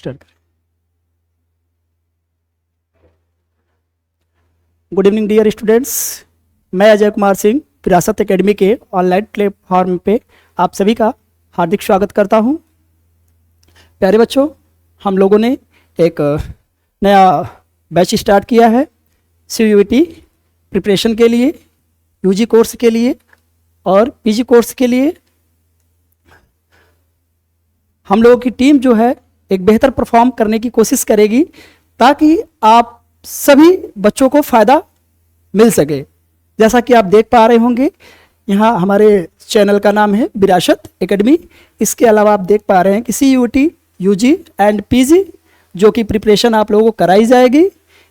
Start करें। Good evening dear students, मैं अजय कुमार सिंह विरासत एकेडमी के ऑनलाइन प्लेटफॉर्म पे आप सभी का हार्दिक स्वागत करता हूं। प्यारे बच्चों, हम लोगों ने एक नया बैच स्टार्ट किया है CUET प्रिपरेशन के लिए, UG कोर्स के लिए और PG कोर्स के लिए। हम लोगों की टीम जो है एक बेहतर परफॉर्म करने की कोशिश करेगी ताकि आप सभी बच्चों को फ़ायदा मिल सके। जैसा कि आप देख पा रहे होंगे, यहाँ हमारे चैनल का नाम है विरासत एकेडमी। इसके अलावा आप देख पा रहे हैं कि CUET, UG एंड PG जो कि प्रिपरेशन आप लोगों को कराई जाएगी।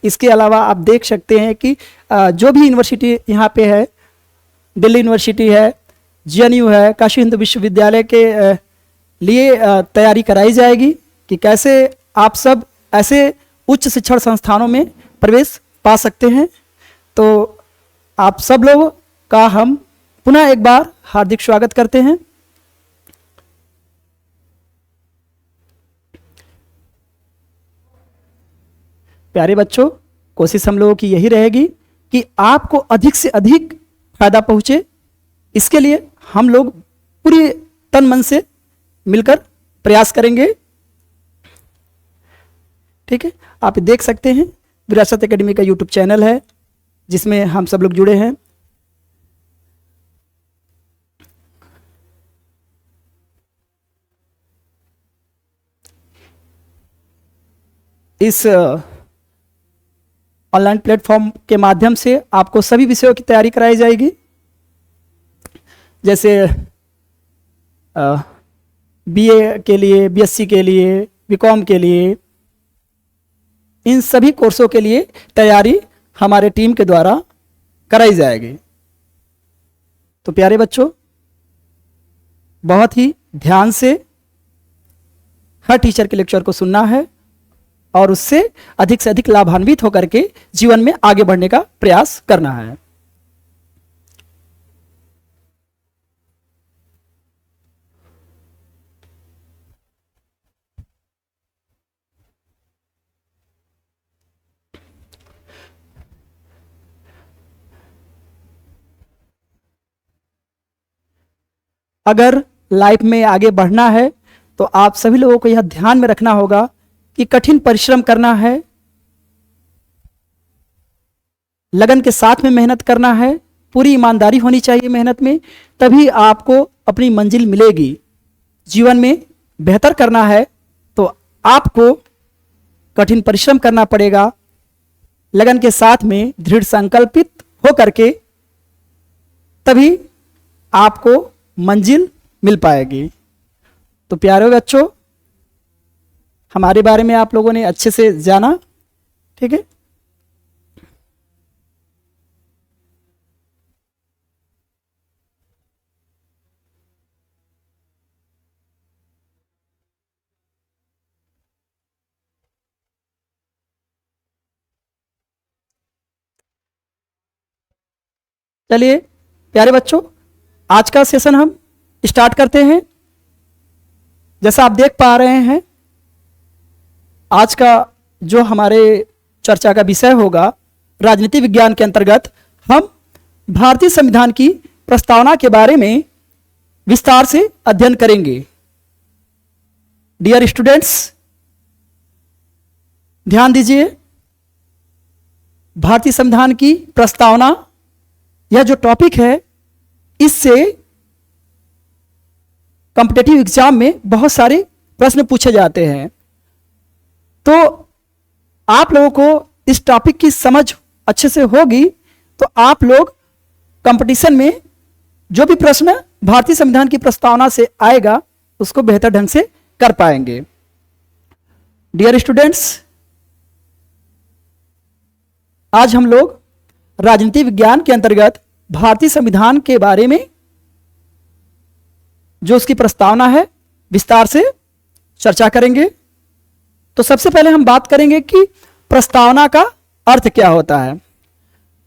इसके अलावा आप देख सकते हैं कि जो भी यूनिवर्सिटी यहाँ पे है, दिल्ली यूनिवर्सिटी है, GNU है, काशी हिंदू विश्वविद्यालय के लिए तैयारी कराई जाएगी कि कैसे आप सब ऐसे उच्च शिक्षण संस्थानों में प्रवेश पा सकते हैं। तो आप सब लोगों का हम पुनः एक बार हार्दिक स्वागत करते हैं। प्यारे बच्चों, कोशिश हम लोगों की यही रहेगी कि आपको अधिक से अधिक फायदा पहुंचे। इसके लिए हम लोग पूरी तन मन से मिलकर प्रयास करेंगे। ठीक है, आप देख सकते हैं विरासत एकेडमी का YouTube चैनल है जिसमें हम सब लोग जुड़े हैं। इस ऑनलाइन प्लेटफॉर्म के माध्यम से आपको सभी विषयों की तैयारी कराई जाएगी, जैसे BA के लिए, BSc के लिए, BCom के लिए, इन सभी कोर्सों के लिए तैयारी हमारे टीम के द्वारा कराई जाएगी। तो प्यारे बच्चों, बहुत ही ध्यान से हर टीचर के लेक्चर को सुनना है और उससे अधिक से अधिक लाभान्वित होकर के जीवन में आगे बढ़ने का प्रयास करना है। अगर लाइफ में आगे बढ़ना है तो आप सभी लोगों को यह ध्यान में रखना होगा कि कठिन परिश्रम करना है, लगन के साथ में मेहनत करना है, पूरी ईमानदारी होनी चाहिए मेहनत में, तभी आपको अपनी मंजिल मिलेगी। जीवन में बेहतर करना है तो आपको कठिन परिश्रम करना पड़ेगा, लगन के साथ में दृढ़ संकल्पित हो करके तभी आपको मंजिल मिल पाएगी। तो प्यारे बच्चों, हमारे बारे में आप लोगों ने अच्छे से जाना। ठीक है, चलिए प्यारे बच्चों, आज का सेशन हम स्टार्ट करते हैं। जैसा आप देख पा रहे हैं, आज का जो हमारे चर्चा का विषय होगा, राजनीति विज्ञान के अंतर्गत हम भारतीय संविधान की प्रस्तावना के बारे में विस्तार से अध्ययन करेंगे। डियर स्टूडेंट्स, ध्यान दीजिए। भारतीय संविधान की प्रस्तावना, यह जो टॉपिक है, इससे कॉम्पिटिटिव एग्जाम में बहुत सारे प्रश्न पूछे जाते हैं। तो आप लोगों को इस टॉपिक की समझ अच्छे से होगी तो आप लोग कंपटीशन में जो भी प्रश्न भारतीय संविधान की प्रस्तावना से आएगा उसको बेहतर ढंग से कर पाएंगे। डियर स्टूडेंट्स, आज हम लोग राजनीति विज्ञान के अंतर्गत भारतीय संविधान के बारे में जो उसकी प्रस्तावना है विस्तार से चर्चा करेंगे। तो सबसे पहले हम बात करेंगे कि प्रस्तावना का अर्थ क्या होता है।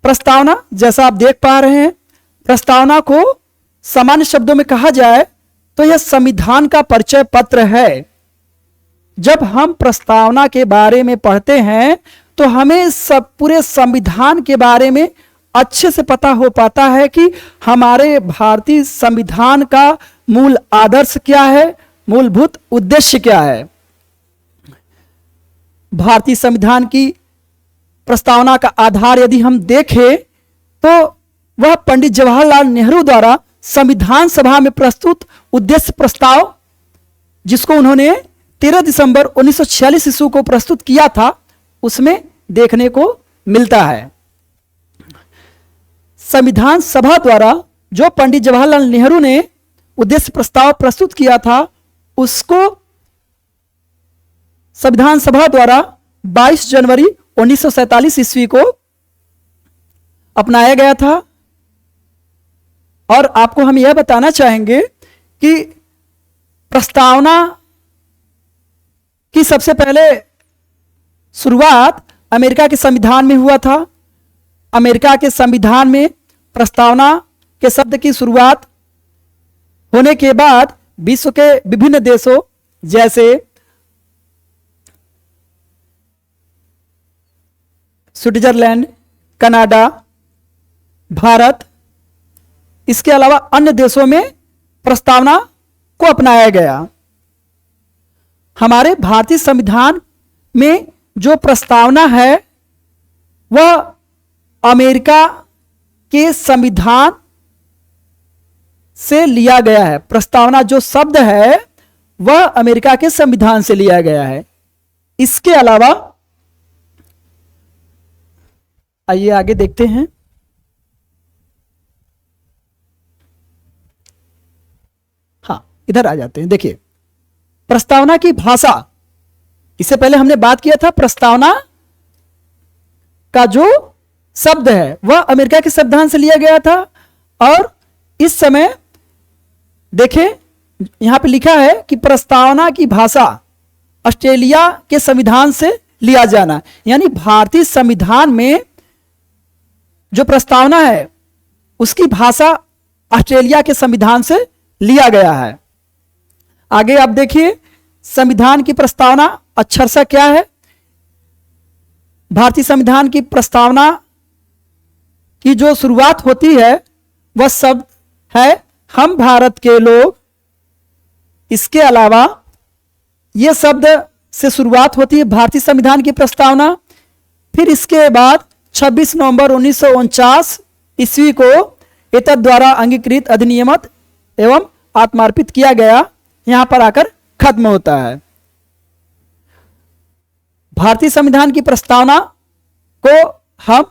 प्रस्तावना, जैसा आप देख पा रहे हैं, प्रस्तावना को सामान्य शब्दों में कहा जाए तो यह संविधान का परिचय पत्र है। जब हम प्रस्तावना के बारे में पढ़ते हैं तो हमें सब पूरे संविधान के बारे में अच्छे से पता हो पाता है कि हमारे भारतीय संविधान का मूल आदर्श क्या है, मूलभूत उद्देश्य क्या है। भारतीय संविधान की प्रस्तावना का आधार यदि हम देखें तो वह पंडित जवाहरलाल नेहरू द्वारा संविधान सभा में प्रस्तुत उद्देश्य प्रस्ताव, जिसको उन्होंने 13 दिसंबर 1946 ईस्वी को प्रस्तुत किया था, उसमें देखने को मिलता है। संविधान सभा द्वारा जो पंडित जवाहरलाल नेहरू ने उद्देश्य प्रस्ताव प्रस्तुत किया था, उसको संविधान सभा द्वारा 22 जनवरी 1947 ईस्वी को अपनाया गया था। और आपको हम यह बताना चाहेंगे कि प्रस्तावना की सबसे पहले शुरुआत अमेरिका के संविधान में हुआ था। अमेरिका के संविधान में प्रस्तावना के शब्द की शुरुआत होने के बाद विश्व के विभिन्न देशों जैसे स्विट्जरलैंड, कनाडा, भारत, इसके अलावा अन्य देशों में प्रस्तावना को अपनाया गया। हमारे भारतीय संविधान में जो प्रस्तावना है वह अमेरिका के संविधान से लिया गया है। प्रस्तावना जो शब्द है वह अमेरिका के संविधान से लिया गया है। इसके अलावा आइए आगे देखते हैं। हाँ, इधर आ जाते हैं। देखिए, प्रस्तावना की भाषा, इससे पहले हमने बात किया था प्रस्तावना का जो शब्द है वह अमेरिका के संविधान से लिया गया था। और इस समय देखें, यहां पे लिखा है कि प्रस्तावना की भाषा ऑस्ट्रेलिया के संविधान से लिया जाना, यानी भारतीय संविधान में जो प्रस्तावना है उसकी भाषा ऑस्ट्रेलिया के संविधान से लिया गया है। आगे आप देखिए, संविधान की प्रस्तावना अक्षरशः क्या है। भारतीय संविधान की प्रस्तावना की जो शुरुआत होती है वह शब्द है हम भारत के लोग। इसके अलावा यह शब्द से शुरुआत होती है भारतीय संविधान की प्रस्तावना। फिर इसके बाद 26 नवंबर 1949 ईस्वी को एतद द्वारा अंगीकृत अधिनियमित एवं आत्मार्पित किया गया, यहां पर आकर खत्म होता है। भारतीय संविधान की प्रस्तावना को हम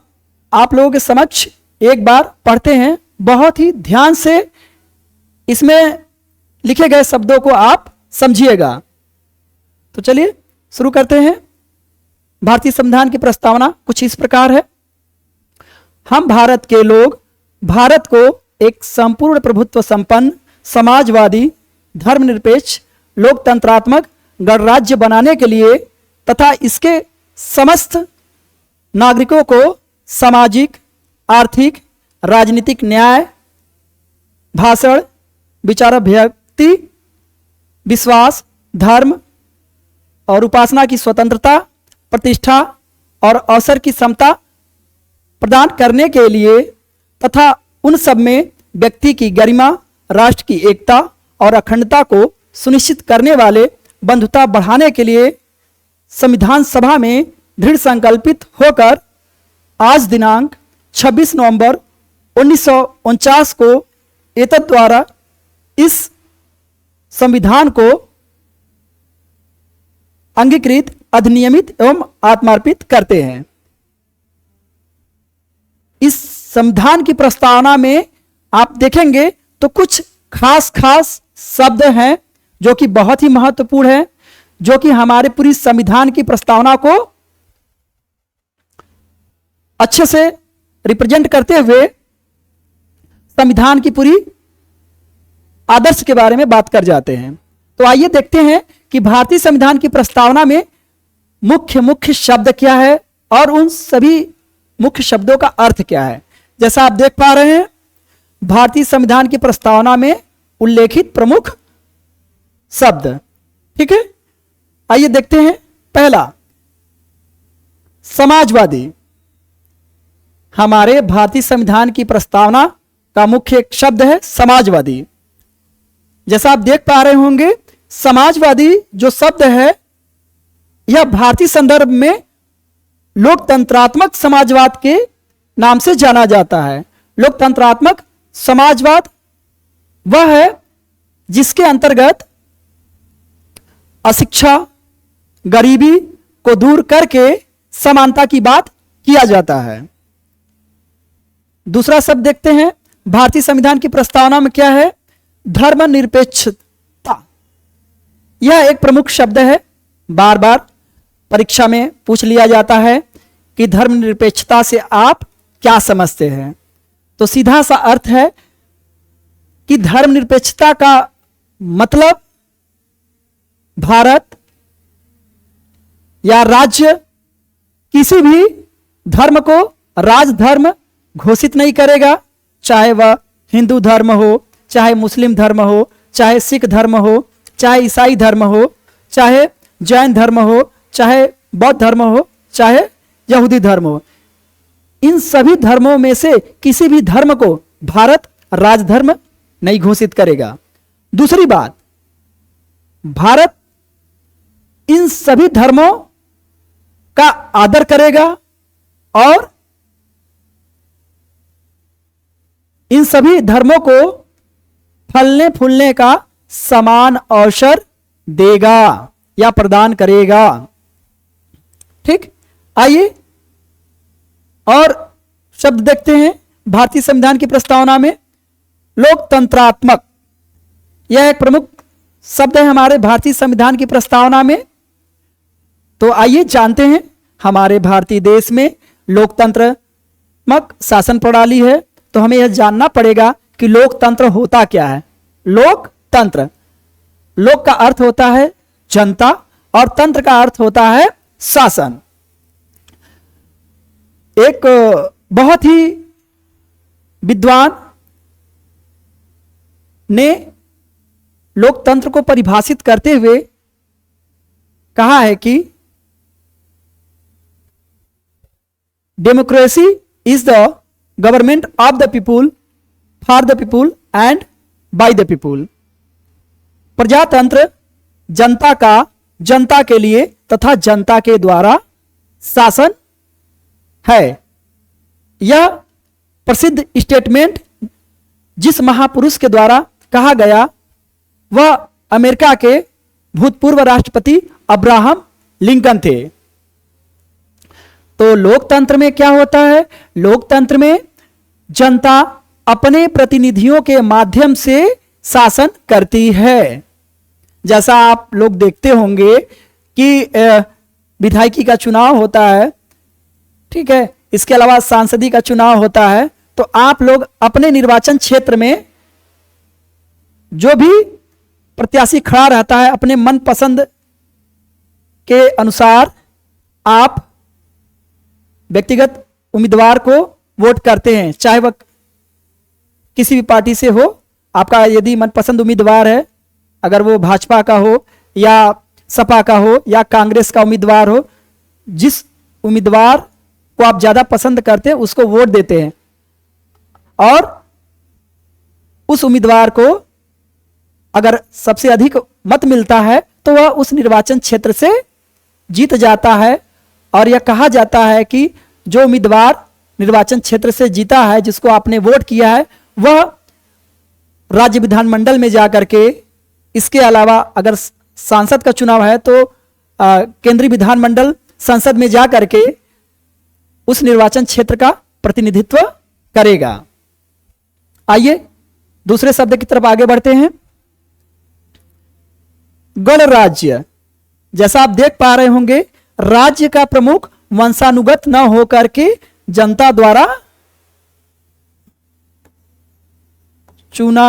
आप लोगों के समक्ष एक बार पढ़ते हैं। बहुत ही ध्यान से इसमें लिखे गए शब्दों को आप समझिएगा। तो चलिए शुरू करते हैं। भारतीय संविधान की प्रस्तावना कुछ इस प्रकार है। हम भारत के लोग भारत को एक संपूर्ण प्रभुत्व संपन्न, समाजवादी, धर्मनिरपेक्ष, लोकतंत्रात्मक गणराज्य बनाने के लिए तथा इसके समस्त नागरिकों को सामाजिक, आर्थिक, राजनीतिक न्याय, भाषण, विचाराभिव्यक्ति, विश्वास, धर्म और उपासना की स्वतंत्रता, प्रतिष्ठा और अवसर की समता प्रदान करने के लिए तथा उन सब में व्यक्ति की गरिमा, राष्ट्र की एकता और अखंडता को सुनिश्चित करने वाले बंधुता बढ़ाने के लिए संविधान सभा में दृढ़ संकल्पित होकर आज दिनांक 26 नवंबर 1949 को एतद द्वारा इस संविधान को अंगीकृत, अधिनियमित एवं आत्मार्पित करते हैं। इस संविधान की प्रस्तावना में आप देखेंगे तो कुछ खास शब्द हैं जो कि बहुत ही महत्वपूर्ण है, जो कि हमारे पूरी संविधान की प्रस्तावना को अच्छे से रिप्रेजेंट करते हुए संविधान की पूरी आदर्श के बारे में बात कर जाते हैं। तो आइए देखते हैं कि भारतीय संविधान की प्रस्तावना में मुख्य शब्द क्या है और उन सभी मुख्य शब्दों का अर्थ क्या है। जैसा आप देख पा रहे हैं, भारतीय संविधान की प्रस्तावना में उल्लेखित प्रमुख शब्द, ठीक है। आइए देखते हैं। पहला, समाजवादी। हमारे भारतीय संविधान की प्रस्तावना का मुख्य एक शब्द है समाजवादी। जैसा आप देख पा रहे होंगे, समाजवादी जो शब्द है यह भारतीय संदर्भ में लोकतंत्रात्मक समाजवाद के नाम से जाना जाता है। लोकतंत्रात्मक समाजवाद वह है जिसके अंतर्गत अशिक्षा, गरीबी को दूर करके समानता की बात किया जाता है। दूसरा शब्द देखते हैं, भारतीय संविधान की प्रस्तावना में क्या है? धर्मनिरपेक्षता। यह एक प्रमुख शब्द है, बार बार परीक्षा में पूछ लिया जाता है कि धर्मनिरपेक्षता से आप क्या समझते हैं। तो सीधा सा अर्थ है कि धर्मनिरपेक्षता का मतलब भारत या राज्य किसी भी धर्म को राजधर्म घोषित नहीं करेगा, चाहे वह हिंदू धर्म हो, चाहे मुस्लिम धर्म हो, चाहे सिख धर्म हो, चाहे ईसाई धर्म हो, चाहे जैन धर्म हो, चाहे बौद्ध धर्म हो, चाहे यहूदी धर्म हो। इन सभी धर्मों में से किसी भी धर्म को भारत राजधर्म नहीं घोषित करेगा। दूसरी बात, भारत इन सभी धर्मों का आदर करेगा और इन सभी धर्मों को फलने फूलने का समान अवसर देगा या प्रदान करेगा। ठीक, आइए और शब्द देखते हैं भारतीय संविधान की प्रस्तावना में। लोकतंत्रात्मक, यह एक प्रमुख शब्द है हमारे भारतीय संविधान की प्रस्तावना में। तो आइए जानते हैं, हमारे भारतीय देश में लोकतंत्रात्मक शासन प्रणाली है, तो हमें यह जानना पड़ेगा कि लोकतंत्र होता क्या है। लोकतंत्र, लोक का अर्थ होता है जनता और तंत्र का अर्थ होता है शासन। एक बहुत ही विद्वान ने लोकतंत्र को परिभाषित करते हुए कहा है कि democracy is the government of the people, for the people and by the people. प्रजातंत्र जनता का जनता के लिए तथा जनता के द्वारा शासन है। यह प्रसिद्ध स्टेटमेंट जिस महापुरुष के द्वारा कहा गया वह अमेरिका के भूतपूर्व राष्ट्रपति अब्राहम लिंकन थे। तो लोकतंत्र में क्या होता है? लोकतंत्र में जनता अपने प्रतिनिधियों के माध्यम से शासन करती है। जैसा आप लोग देखते होंगे कि विधायकी का चुनाव होता है, ठीक है, इसके अलावा सांसदीय का चुनाव होता है। तो आप लोग अपने निर्वाचन क्षेत्र में जो भी प्रत्याशी खड़ा रहता है अपने मनपसंद के अनुसार आप व्यक्तिगत उम्मीदवार को वोट करते हैं, चाहे वह किसी भी पार्टी से हो। आपका यदि मनपसंद उम्मीदवार है, अगर वो भाजपा का हो या सपा का हो या कांग्रेस का उम्मीदवार हो, जिस उम्मीदवार को आप ज्यादा पसंद करते हैं उसको वोट देते हैं और उस उम्मीदवार को अगर सबसे अधिक मत मिलता है तो वह उस निर्वाचन क्षेत्र से जीत जाता है। और यह कहा जाता है कि जो उम्मीदवार निर्वाचन क्षेत्र से जीता है, जिसको आपने वोट किया है, वह राज्य विधानमंडल में जाकर के, इसके अलावा अगर सांसद का चुनाव है तो केंद्रीय विधानमंडल संसद में जाकर के उस निर्वाचन क्षेत्र का प्रतिनिधित्व करेगा। आइए दूसरे शब्द की तरफ आगे बढ़ते हैं। गणराज्य, जैसा आप देख पा रहे होंगे, राज्य का प्रमुख वंशानुगत न होकर के जनता द्वारा चुना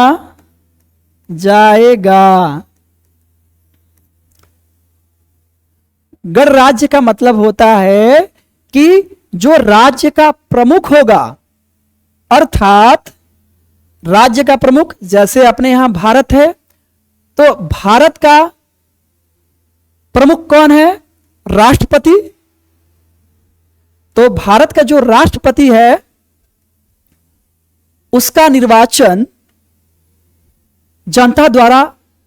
जाएगा। गणराज्य का मतलब होता है कि जो राज्य का प्रमुख होगा, अर्थात राज्य का प्रमुख, जैसे अपने यहां भारत है तो भारत का प्रमुख कौन है? राष्ट्रपति। तो भारत का जो राष्ट्रपति है उसका निर्वाचन जनता द्वारा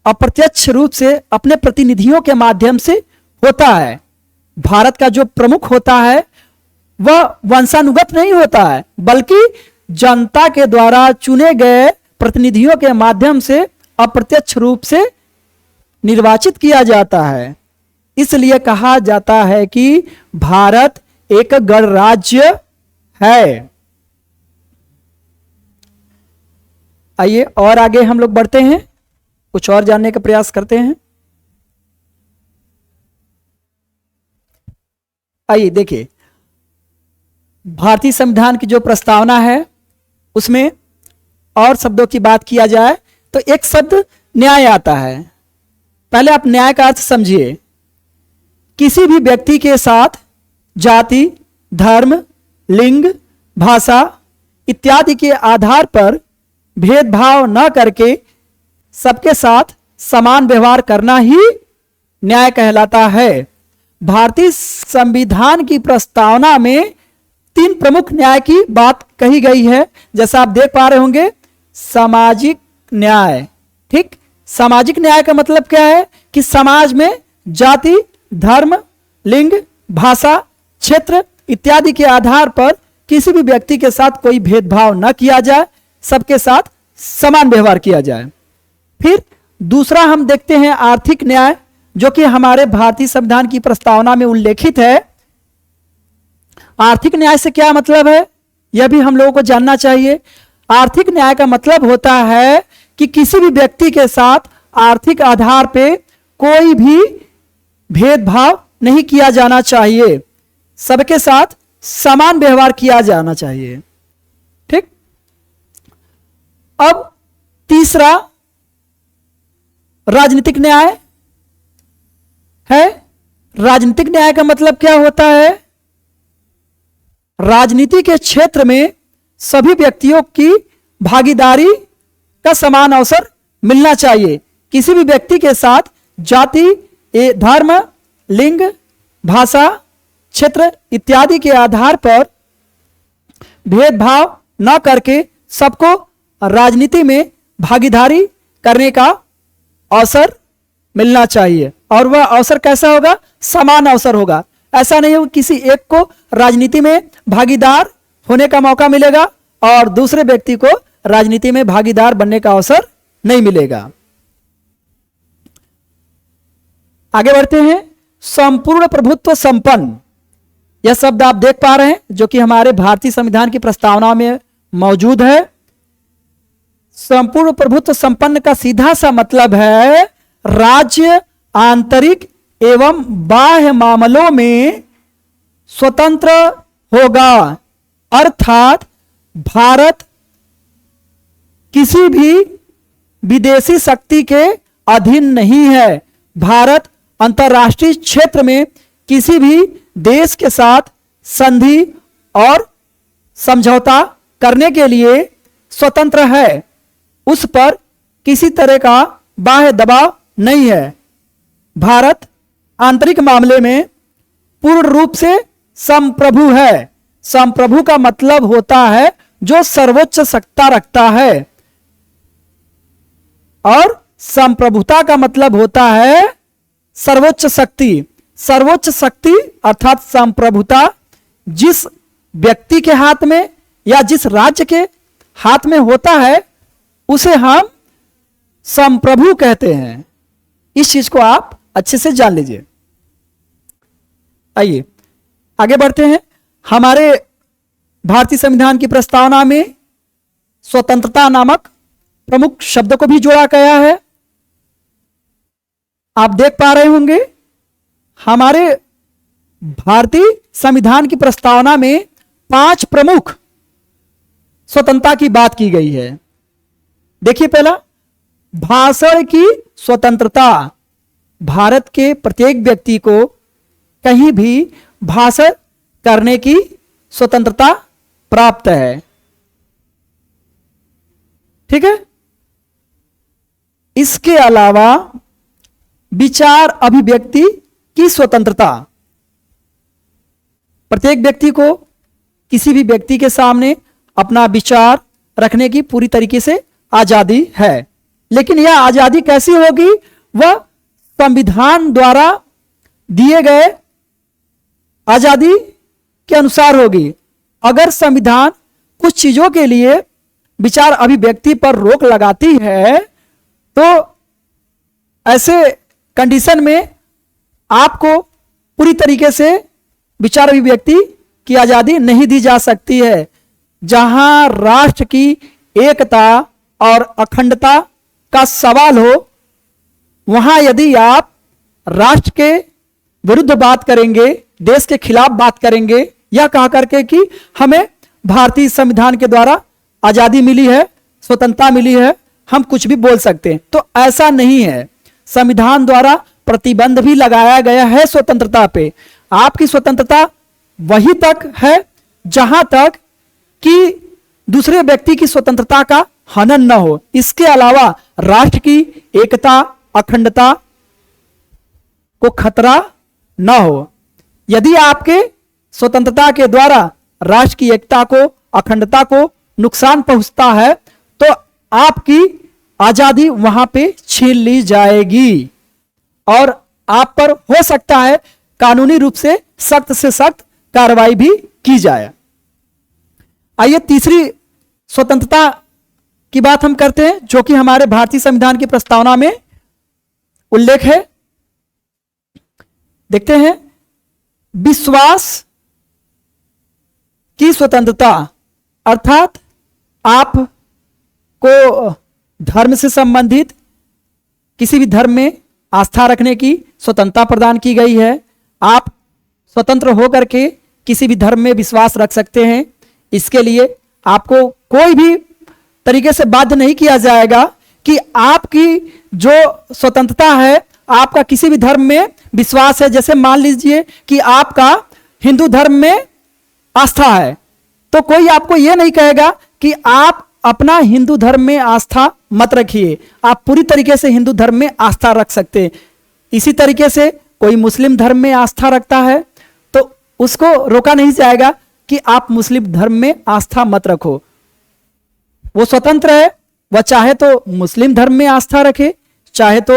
अप्रत्यक्ष रूप से अपने प्रतिनिधियों के माध्यम से होता है। भारत का जो प्रमुख होता है वह वंशानुगत नहीं होता है, बल्कि जनता के द्वारा चुने गए प्रतिनिधियों के माध्यम से अप्रत्यक्ष रूप से निर्वाचित किया जाता है। इसलिए कहा जाता है कि भारत एक गणराज्य है। आइए और आगे हम लोग बढ़ते हैं, कुछ और जानने का प्रयास करते हैं। आइए देखिए, भारतीय संविधान की जो प्रस्तावना है उसमें और शब्दों की बात किया जाए तो एक शब्द न्याय आता है। पहले आप न्याय का अर्थ समझिए। किसी भी व्यक्ति के साथ जाति, धर्म, लिंग, भाषा इत्यादि के आधार पर भेदभाव न करके सबके साथ समान व्यवहार करना ही न्याय कहलाता है। भारतीय संविधान की प्रस्तावना में 3 प्रमुख न्याय की बात कही गई है। जैसा आप देख पा रहे होंगे, सामाजिक न्याय। ठीक, सामाजिक न्याय का मतलब क्या है कि समाज में जाति, धर्म, लिंग, भाषा, क्षेत्र इत्यादि के आधार पर किसी भी व्यक्ति के साथ कोई भेदभाव न किया जाए, सबके साथ समान व्यवहार किया जाए। फिर दूसरा हम देखते हैं आर्थिक न्याय, जो कि हमारे भारतीय संविधान की प्रस्तावना में उल्लेखित है। आर्थिक न्याय से क्या मतलब है, यह भी हम लोगों को जानना चाहिए। आर्थिक न्याय का मतलब होता है कि किसी भी व्यक्ति के साथ आर्थिक आधार पे कोई भी भेदभाव नहीं किया जाना चाहिए, सबके साथ समान व्यवहार किया जाना चाहिए। ठीक, अब तीसरा राजनीतिक न्याय है। राजनीतिक न्याय का मतलब क्या होता है? राजनीति के क्षेत्र में सभी व्यक्तियों की भागीदारी का समान अवसर मिलना चाहिए। किसी भी व्यक्ति के साथ जाति, धर्म, लिंग, भाषा, क्षेत्र इत्यादि के आधार पर भेदभाव न करके सबको राजनीति में भागीदारी करने का अवसर मिलना चाहिए। और वह अवसर कैसा होगा? समान अवसर होगा। ऐसा नहीं हो किसी एक को राजनीति में भागीदार होने का मौका मिलेगा और दूसरे व्यक्ति को राजनीति में भागीदार बनने का अवसर नहीं मिलेगा। आगे बढ़ते हैं। संपूर्ण प्रभुत्व संपन्न, यह शब्द आप देख पा रहे हैं जो कि हमारे भारतीय संविधान की प्रस्तावना में मौजूद है। संपूर्ण प्रभुत्व संपन्न का सीधा सा मतलब है राज्य आंतरिक एवं बाह्य मामलों में स्वतंत्र होगा, अर्थात भारत किसी भी विदेशी शक्ति के अधीन नहीं है। भारत अंतर्राष्ट्रीय क्षेत्र में किसी भी देश के साथ संधि और समझौता करने के लिए स्वतंत्र है। उस पर किसी तरह का बाह्य दबाव नहीं है। भारत आंतरिक मामले में पूर्ण रूप से संप्रभु है। संप्रभु का मतलब होता है जो सर्वोच्च सत्ता रखता है, और संप्रभुता का मतलब होता है सर्वोच्च शक्ति। सर्वोच्च शक्ति अर्थात संप्रभुता जिस व्यक्ति के हाथ में या जिस राज्य के हाथ में होता है उसे हम संप्रभु कहते हैं। इस चीज को आप अच्छे से जान लीजिए। आइए आगे बढ़ते हैं। हमारे भारतीय संविधान की प्रस्तावना में स्वतंत्रता नामक प्रमुख शब्द को भी जोड़ा गया है। आप देख पा रहे होंगे हमारे भारतीय संविधान की प्रस्तावना में 5 प्रमुख स्वतंत्रता की बात की गई है। देखिए, पहला भाषण की स्वतंत्रता। भारत के प्रत्येक व्यक्ति को कहीं भी भाषण करने की स्वतंत्रता प्राप्त है। ठीक है। इसके अलावा विचार, अभिव्यक्ति की स्वतंत्रता, प्रत्येक व्यक्ति को किसी भी व्यक्ति के सामने अपना विचार रखने की पूरी तरीके से आजादी है। लेकिन यह आजादी कैसी होगी? वह संविधान द्वारा दिए गए आजादी के अनुसार होगी। अगर संविधान कुछ चीजों के लिए विचार अभिव्यक्ति पर रोक लगाती है तो ऐसे कंडीशन में आपको पूरी तरीके से विचार अभिव्यक्ति की आजादी नहीं दी जा सकती है। जहां राष्ट्र की एकता और अखंडता का सवाल हो, वहां यदि आप राष्ट्र के विरुद्ध बात करेंगे, देश के खिलाफ बात करेंगे, यह कह करके कि हमें भारतीय संविधान के द्वारा आजादी मिली है, स्वतंत्रता मिली है, हम कुछ भी बोल सकते हैं, तो ऐसा नहीं है। संविधान द्वारा प्रतिबंध भी लगाया गया है स्वतंत्रता पे। आपकी स्वतंत्रता वही तक है जहां तक कि दूसरे व्यक्ति की स्वतंत्रता का हनन न हो। इसके अलावा राष्ट्र की एकता अखंडता को खतरा न हो। यदि आपके स्वतंत्रता के द्वारा राष्ट्र की एकता को अखंडता को नुकसान पहुंचता है तो आपकी आजादी वहां पे छीन ली जाएगी और आप पर हो सकता है कानूनी रूप से सख्त कार्रवाई भी की जाए। आइए तीसरी स्वतंत्रता की बात हम करते हैं जो कि हमारे भारतीय संविधान की प्रस्तावना में उल्लेख है। देखते हैं, विश्वास की स्वतंत्रता, अर्थात आपको धर्म से संबंधित किसी भी धर्म में आस्था रखने की स्वतंत्रता प्रदान की गई है। आप स्वतंत्र होकर के किसी भी धर्म में विश्वास रख सकते हैं। इसके लिए आपको कोई भी तरीके से बाध्य नहीं किया जाएगा कि आपकी जो स्वतंत्रता है, आपका किसी भी धर्म में विश्वास है, जैसे मान लीजिए कि आपका हिंदू धर्म में आस्था है, तो कोई आपको यह नहीं कहेगा कि आप अपना हिंदू धर्म में आस्था मत रखिए। आप पूरी तरीके से हिंदू धर्म में आस्था रख सकते हैं। इसी तरीके से कोई मुस्लिम धर्म में आस्था रखता है तो उसको रोका नहीं जाएगा कि आप मुस्लिम धर्म में आस्था मत रखो। वो स्वतंत्र है, वह चाहे तो मुस्लिम धर्म में आस्था रखे, चाहे तो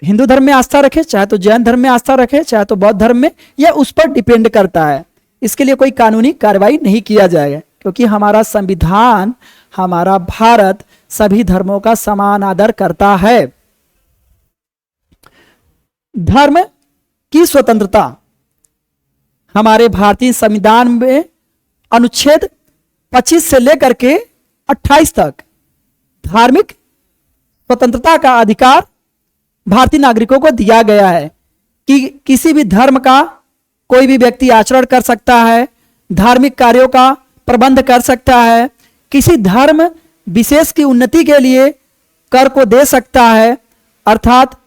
हिंदू धर्म में आस्था रखे, चाहे तो जैन धर्म में आस्था रखे, चाहे तो बौद्ध धर्म में, यह उस पर डिपेंड करता है। इसके लिए कोई कानूनी कार्रवाई नहीं किया जाएगा क्योंकि हमारा संविधान, हमारा भारत सभी धर्मों का समान आदर करता है। धर्म की स्वतंत्रता, हमारे भारतीय संविधान में अनुच्छेद 25 से लेकर के 28 तक धार्मिक स्वतंत्रता का अधिकार भारतीय नागरिकों को दिया गया है कि किसी भी धर्म का कोई भी व्यक्ति आचरण कर सकता है, धार्मिक कार्यों का प्रबंध कर सकता है, किसी धर्म विशेष की उन्नति के लिए कर को दे सकता है, अर्थात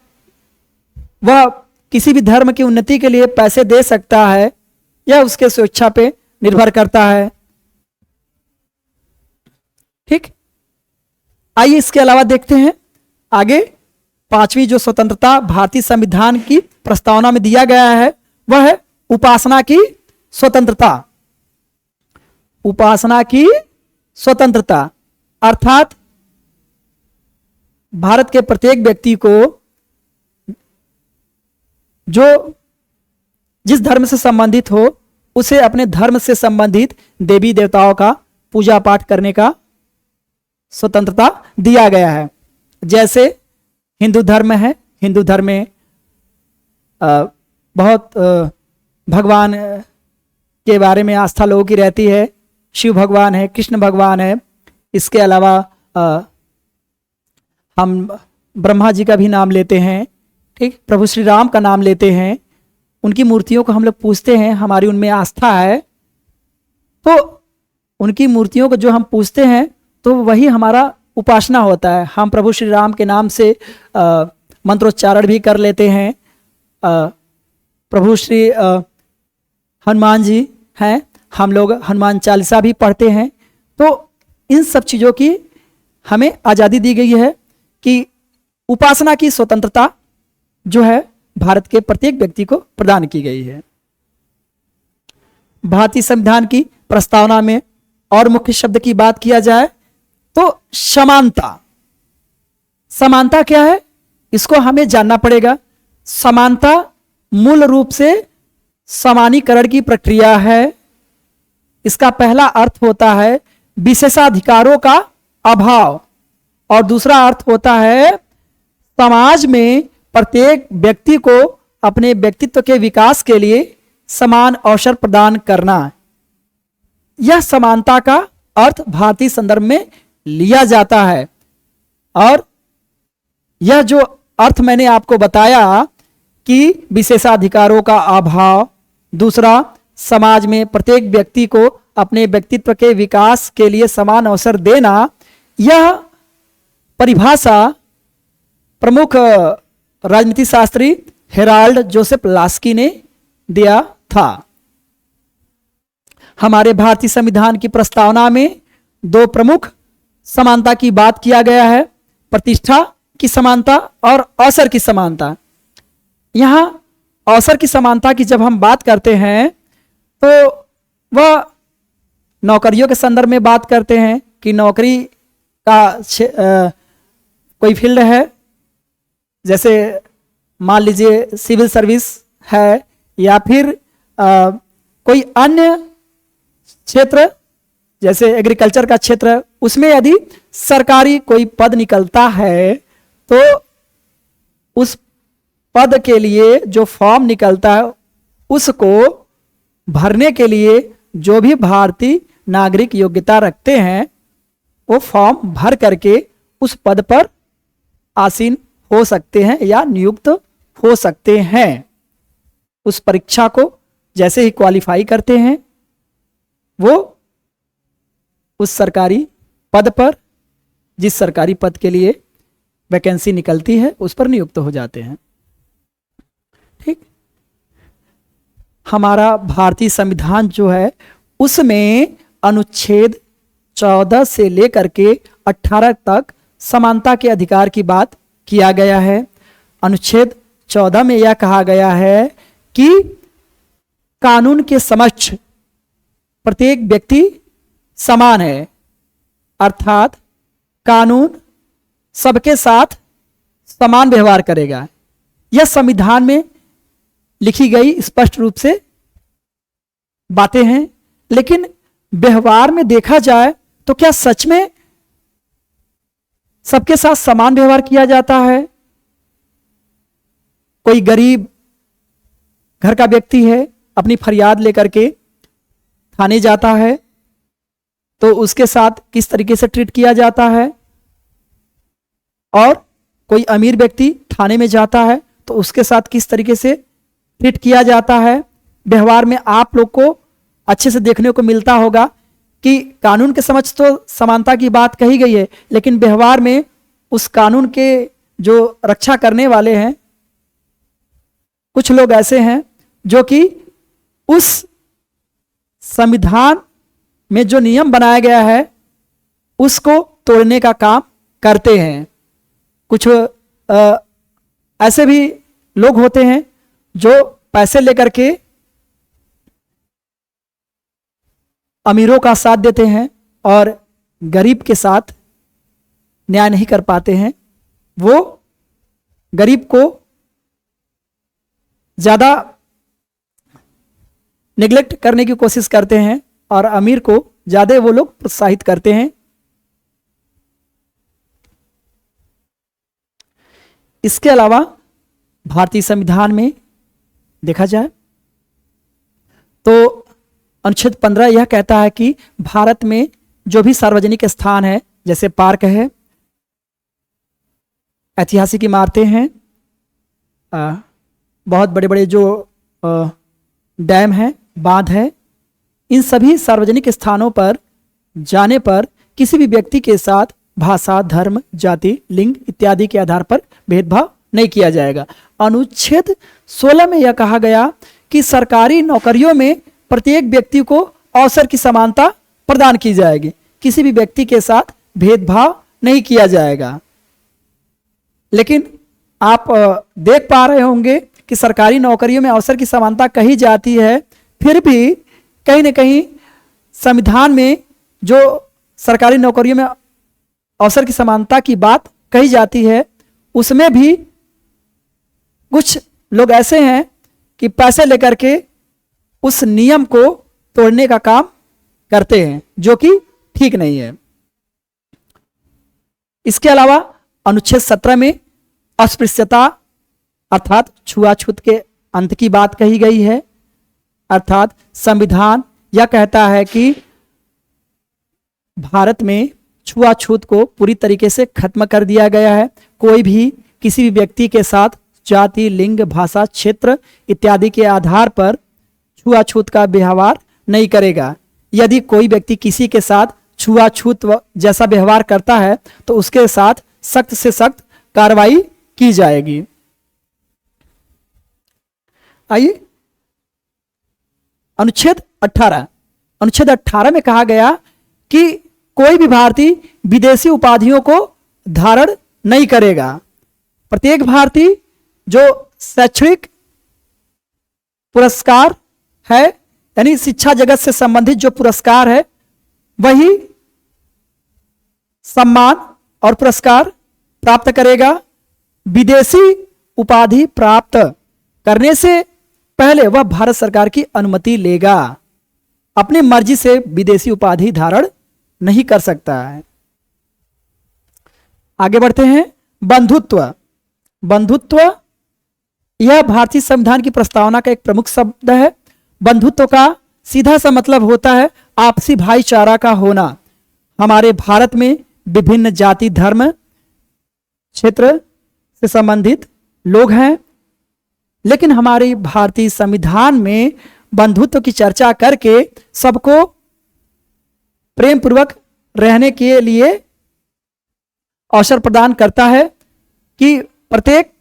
वह किसी भी धर्म की उन्नति के लिए पैसे दे सकता है, यह उसके स्वेच्छा पे निर्भर करता है। ठीक, आइए इसके अलावा देखते हैं आगे। पांचवी जो स्वतंत्रता भारतीय संविधान की प्रस्तावना में दिया गया है वह है उपासना की स्वतंत्रता। उपासना की स्वतंत्रता अर्थात भारत के प्रत्येक व्यक्ति को जो जिस धर्म से संबंधित हो उसे अपने धर्म से संबंधित देवी देवताओं का पूजा पाठ करने का स्वतंत्रता दिया गया है। जैसे हिंदू धर्म है, हिंदू धर्म में बहुत भगवान के बारे में आस्था लोगों की रहती है। शिव भगवान है, कृष्ण भगवान है, इसके अलावा हम ब्रह्मा जी का भी नाम लेते हैं। ठीक, प्रभु श्री राम का नाम लेते हैं, उनकी मूर्तियों को हम लोग पूजते हैं, हमारी उनमें आस्था है। तो उनकी मूर्तियों को जो हम पूजते हैं तो वही हमारा उपासना होता है। हम प्रभु श्री राम के नाम से मंत्रोच्चारण भी कर लेते हैं। प्रभु श्री हनुमान जी हैं, हम लोग हनुमान चालीसा भी पढ़ते हैं। तो इन सब चीज़ों की हमें आज़ादी दी गई है कि उपासना की स्वतंत्रता जो है भारत के प्रत्येक व्यक्ति को प्रदान की गई है। भारतीय संविधान की प्रस्तावना में और मुख्य शब्द की बात किया जाए तो समानता। समानता क्या है, इसको हमें जानना पड़ेगा। समानता मूल रूप से समानीकरण की प्रक्रिया है। इसका पहला अर्थ होता है विशेषाधिकारों का अभाव और दूसरा अर्थ होता है समाज में प्रत्येक व्यक्ति को अपने व्यक्तित्व के विकास के लिए समान अवसर प्रदान करना। यह समानता का अर्थ भारतीय संदर्भ में लिया जाता है। और यह जो अर्थ मैंने आपको बताया कि विशेषाधिकारों का अभाव, दूसरा समाज में प्रत्येक व्यक्ति को अपने व्यक्तित्व के विकास के लिए समान अवसर देना, यह परिभाषा प्रमुख राजनीति शास्त्री हेराल्ड जोसेफ लास्की ने दिया था। हमारे भारतीय संविधान की प्रस्तावना में दो प्रमुख समानता की बात किया गया है, प्रतिष्ठा की समानता और अवसर की समानता। यहां अवसर की समानता की जब हम बात करते हैं तो वह नौकरियों के संदर्भ में बात करते हैं कि नौकरी का कोई फील्ड है, जैसे मान लीजिए सिविल सर्विस है या फिर कोई अन्य क्षेत्र जैसे एग्रीकल्चर का क्षेत्र, उसमें यदि सरकारी कोई पद निकलता है तो उस पद के लिए जो फॉर्म निकलता है उसको भरने के लिए जो भी भारतीय नागरिक योग्यता रखते हैं वो फॉर्म भर करके उस पद पर आसीन हो सकते हैं या नियुक्त हो सकते हैं। उस परीक्षा को जैसे ही क्वालिफाई करते हैं वो उस सरकारी पद पर, जिस सरकारी पद के लिए वैकेंसी निकलती है उस पर नियुक्त हो जाते हैं। ठीक, हमारा भारतीय संविधान जो है उसमें अनुच्छेद 14 से लेकर के 18 तक समानता के अधिकार की बात किया गया है। अनुच्छेद 14 में यह कहा गया है कि कानून के समक्ष प्रत्येक व्यक्ति समान है, अर्थात कानून सबके साथ समान व्यवहार करेगा। यह संविधान में लिखी गई स्पष्ट रूप से बातें हैं, लेकिन व्यवहार में देखा जाए तो क्या सच में सबके साथ समान व्यवहार किया जाता है? कोई गरीब घर का व्यक्ति है, अपनी फरियाद लेकर के थाने जाता है तो उसके साथ किस तरीके से ट्रीट किया जाता है, और कोई अमीर व्यक्ति थाने में जाता है तो उसके साथ किस तरीके से ट्रीट किया जाता है। व्यवहार में आप लोग को अच्छे से देखने को मिलता होगा कि कानून के समक्ष तो समानता की बात कही गई है, लेकिन व्यवहार में उस कानून के जो रक्षा करने वाले हैं, कुछ लोग ऐसे हैं जो कि उस संविधान में जो नियम बनाया गया है उसको तोड़ने का काम करते हैं। कुछ ऐसे भी लोग होते हैं जो पैसे लेकर के अमीरों का साथ देते हैं और गरीब के साथ न्याय नहीं कर पाते हैं। वो गरीब को ज्यादा निगलेक्ट करने की कोशिश करते हैं और अमीर को ज्यादा वो लोग प्रोत्साहित करते हैं। इसके अलावा भारतीय संविधान में देखा जाए तो अनुच्छेद 15 यह कहता है कि भारत में जो भी सार्वजनिक स्थान है, जैसे पार्क है, ऐतिहासिक इमारतें हैं, बहुत बड़े बड़े जो डैम हैं, बांध है, इन सभी सार्वजनिक स्थानों पर जाने पर किसी भी व्यक्ति के साथ भाषा, धर्म, जाति, लिंग इत्यादि के आधार पर भेदभाव नहीं किया जाएगा। अनुच्छेद 16 में यह कहा गया कि सरकारी नौकरियों में प्रत्येक व्यक्ति को अवसर की समानता प्रदान की जाएगी, किसी भी व्यक्ति के साथ भेदभाव नहीं किया जाएगा। लेकिन आप देख पा रहे होंगे कि सरकारी नौकरियों में अवसर की समानता कही जाती है, फिर भी कहीं ना कहीं संविधान में जो सरकारी नौकरियों में अवसर की समानता की बात कही जाती है, उसमें भी कुछ लोग ऐसे हैं कि पैसे लेकर के उस नियम को तोड़ने का काम करते हैं, जो कि ठीक नहीं है। इसके अलावा अनुच्छेद 17 में अस्पृश्यता अर्थात छुआछूत के अंत की बात कही गई है। अर्थात संविधान यह कहता है कि भारत में छुआछूत को पूरी तरीके से खत्म कर दिया गया है। कोई भी किसी भी व्यक्ति के साथ जाति, लिंग, भाषा, क्षेत्र इत्यादि के आधार पर छुआछूत का व्यवहार नहीं करेगा। यदि कोई व्यक्ति किसी के साथ छुआछूत जैसा व्यवहार करता है तो उसके साथ सख्त से सख्त कार्रवाई की जाएगी। आइए अनुच्छेद 18 में कहा गया कि कोई भी भारतीय विदेशी उपाधियों को धारण नहीं करेगा। प्रत्येक भारतीय जो शैक्षणिक पुरस्कार है, यानी शिक्षा जगत से संबंधित जो पुरस्कार है, वही सम्मान और पुरस्कार प्राप्त करेगा। विदेशी उपाधि प्राप्त करने से पहले वह भारत सरकार की अनुमति लेगा। अपनी मर्जी से विदेशी उपाधि धारण नहीं कर सकता है। आगे बढ़ते हैं। बंधुत्व यह भारतीय संविधान की प्रस्तावना का एक प्रमुख शब्द है। बंधुत्व का सीधा सा मतलब होता है आपसी भाईचारा का होना। हमारे भारत में विभिन्न जाति, धर्म, क्षेत्र से संबंधित लोग हैं, लेकिन हमारे भारतीय संविधान में बंधुत्व की चर्चा करके सबको प्रेम पूर्वक रहने के लिए अवसर प्रदान करता है कि प्रत्येक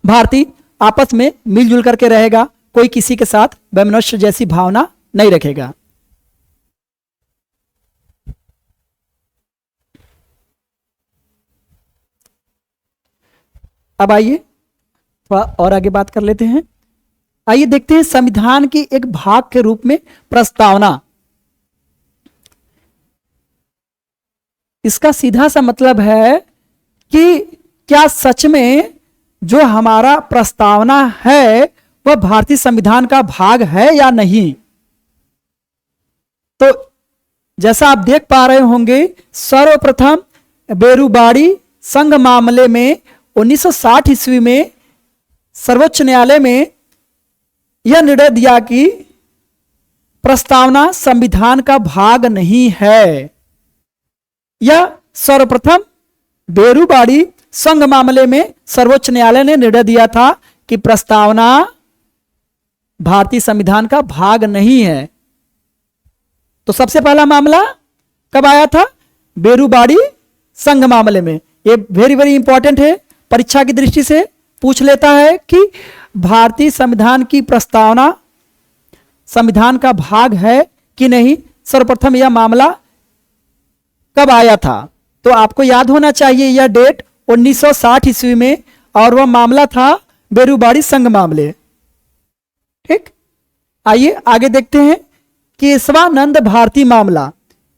भारतीय आपस में मिलजुल करके रहेगा, कोई किसी के साथ वैमनस्य जैसी भावना नहीं रखेगा। अब आइए थोड़ा और आगे बात कर लेते हैं। आइए देखते हैं संविधान की एक भाग के रूप में प्रस्तावना। इसका सीधा सा मतलब है कि क्या सच में जो हमारा प्रस्तावना है वह भारतीय संविधान का भाग है या नहीं। तो जैसा आप देख पा रहे होंगे, सर्वप्रथम बेरुबाड़ी संघ मामले में 1960 ईस्वी में सर्वोच्च न्यायालय में यह निर्णय दिया कि प्रस्तावना संविधान का भाग नहीं है। यह सर्वप्रथम बेरुबाड़ी संघ मामले में सर्वोच्च न्यायालय ने निर्णय दिया था कि प्रस्तावना भारतीय संविधान का भाग नहीं है। तो सबसे पहला मामला कब आया था? बेरुबाड़ी संघ मामले में। ये वेरी वेरी इंपॉर्टेंट है, परीक्षा की दृष्टि से पूछ लेता है कि भारतीय संविधान की प्रस्तावना संविधान का भाग है कि नहीं। सर्वप्रथम यह मामला कब आया था? तो आपको याद होना चाहिए यह डेट 1960 ईस्वी में, और वह मामला था बेरुबाड़ी संघ मामले। ठीक, आइए आगे देखते हैं। केशवानंद भारती मामला,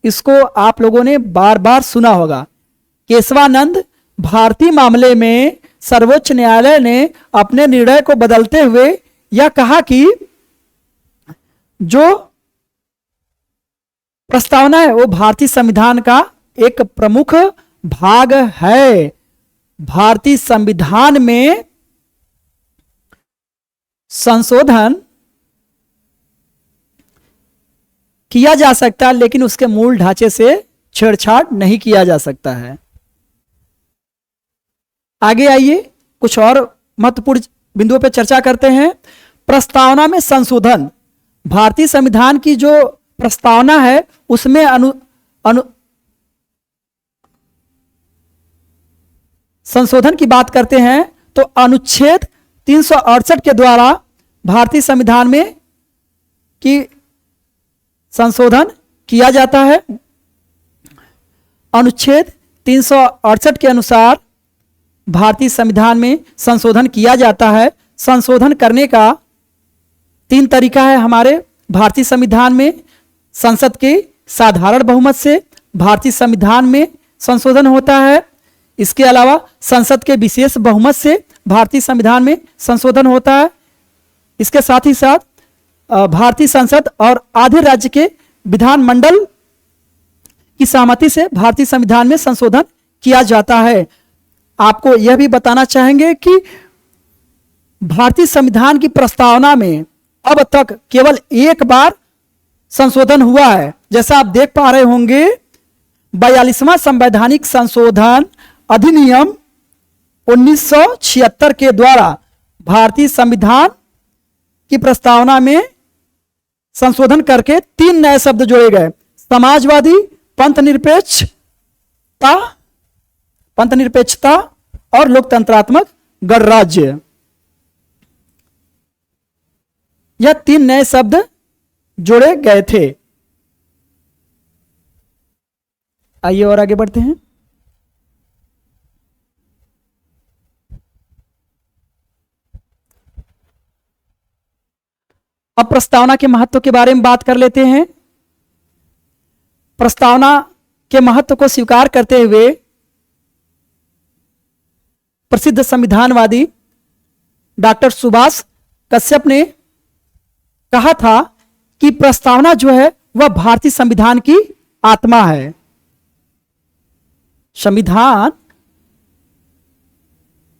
इसको आप लोगों ने बार बार सुना होगा। केशवानंद भारती मामले में सर्वोच्च न्यायालय ने अपने निर्णय को बदलते हुए यह कहा कि जो प्रस्तावना है वो भारतीय संविधान का एक प्रमुख भाग है। भारतीय संविधान में संशोधन किया जा सकता है, लेकिन उसके मूल ढांचे से छेड़छाड़ नहीं किया जा सकता है। आगे आइए कुछ और महत्वपूर्ण बिंदुओं पर चर्चा करते हैं। प्रस्तावना में संशोधन, भारतीय संविधान की जो प्रस्तावना है उसमें संशोधन की बात करते हैं तो अनुच्छेद 368 के द्वारा भारतीय संविधान में की संशोधन किया जाता है। अनुच्छेद 368 के अनुसार भारतीय संविधान में संशोधन किया जाता है। संशोधन करने का 3 तरीका है हमारे भारतीय संविधान में। संसद के साधारण बहुमत से भारतीय संविधान में संशोधन होता है। इसके अलावा संसद के विशेष बहुमत से भारतीय संविधान में संशोधन होता है। इसके साथ ही साथ भारतीय संसद और आधे राज्य के विधानमंडल की सहमति से भारतीय संविधान में संशोधन किया जाता है। आपको यह भी बताना चाहेंगे कि भारतीय संविधान की प्रस्तावना में अब तक केवल एक बार संशोधन हुआ है। जैसा आप देख पा रहे होंगे, 42वां संवैधानिक संशोधन अधिनियम 1976 के द्वारा भारतीय संविधान की प्रस्तावना में संशोधन करके 3 नए शब्द जोड़े गए: समाजवादी, पंथनिरपेक्षता और लोकतंत्रात्मक गणराज्य। यह 3 नए शब्द जोड़े गए थे। आइए और आगे बढ़ते हैं। अब प्रस्तावना के महत्व के बारे में बात कर लेते हैं। प्रस्तावना के महत्व को स्वीकार करते हुए प्रसिद्ध संविधानवादी डॉक्टर सुभाष कश्यप ने कहा था कि प्रस्तावना जो है वह भारतीय संविधान की आत्मा है। संविधान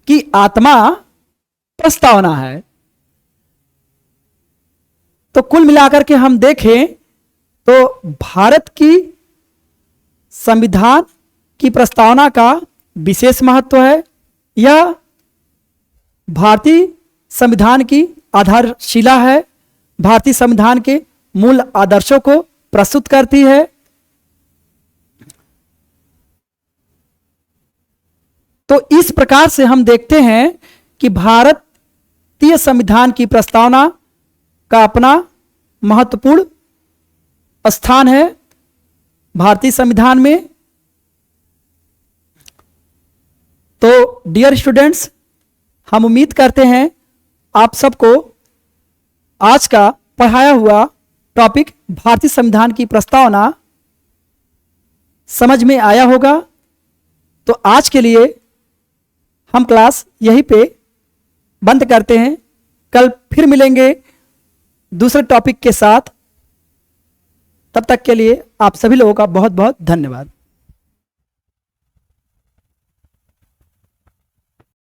की आत्मा प्रस्तावना है। तो कुल मिलाकर के हम देखें तो भारत की संविधान की प्रस्तावना का विशेष महत्व है। यह भारतीय संविधान की आधारशिला है, भारतीय संविधान के मूल आदर्शों को प्रस्तुत करती है। तो इस प्रकार से हम देखते हैं कि भारतीय संविधान की प्रस्तावना का अपना महत्वपूर्ण स्थान है भारतीय संविधान में। तो डियर स्टूडेंट्स, हम उम्मीद करते हैं आप सबको आज का पढ़ाया हुआ टॉपिक भारतीय संविधान की प्रस्तावना समझ में आया होगा। तो आज के लिए हम क्लास यहीं पे बंद करते हैं। कल फिर मिलेंगे दूसरे टॉपिक के साथ। तब तक के लिए आप सभी लोगों का बहुत बहुत धन्यवाद।